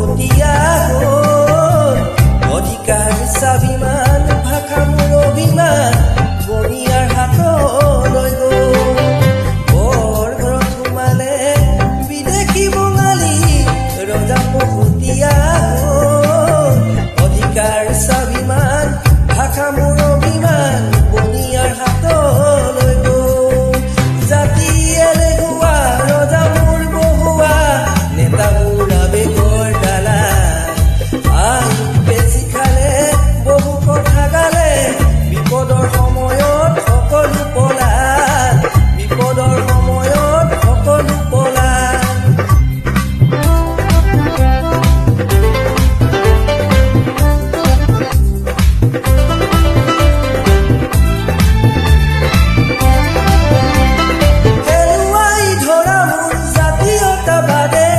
বহুমতীয়া হ'ল অধিকাৰ স্বাভিমান ভাষা মোৰ অভিমান বনিয়াৰ হাতলৈ গ'ল বৰ ঘৰত সোমালে বিদেশী বঙালী ৰজা বহুমতীয়া হ'ল অধিকাৰ স্বাভিমান ভাষা মোৰ অভিমান বনিয়াৰ হাতলৈ গ'ল জাতি এলেহুৱা ৰজা মোৰ বহুৱা নেতা মোৰ আবেগৰ ডালা আই বেছি খালে বহু কথা গালে বিপদৰ সময়ত সকলো পলাল বিপদৰ সময়ত সকলো পলাল হেৰুৱাই ধৰা মোৰ জাতীয়তাবাদে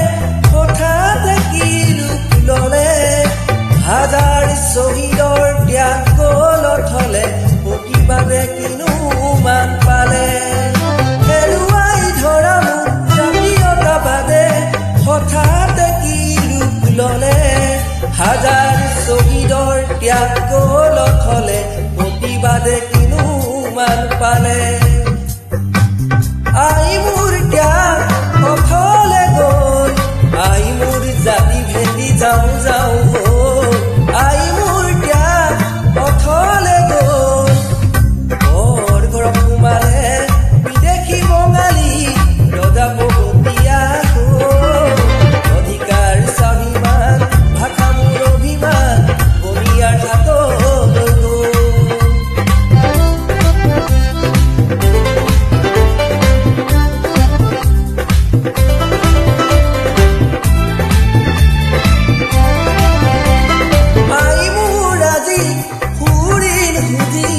হঠাতে কি ৰূপ ল'লে হাজাৰ শ্বহীদৰ ত্যাগ গলত হ'লে প্ৰতিবাদে কিনো মান পালে হেৰুৱাই ধৰা মোৰ জাতীয়তাবাদে হঠাতে কি ৰূপ ল'লে হাজাৰ শ্বহীদৰ ত্যাগ গলত হ'লে প্ৰতিবাদে কিনো মান পালে আই মোৰ ত্যাগ অথলে গ'ল আই মোৰ জাতি ভেটি যাওঁ যাওঁ হ'ল আই মোৰ ত্যাগ অথলে গ'ল বৰ ঘৰত সোমালে বিদেশী বঙালী ৰজা বহুমতীয়া হ'ল অধিকাৰ স্বাভিমান ভাষা মোৰ অভিমান বনিয়াৰ হাতলৈ গ'ল আই মোৰ আজি সুৰিল সুজি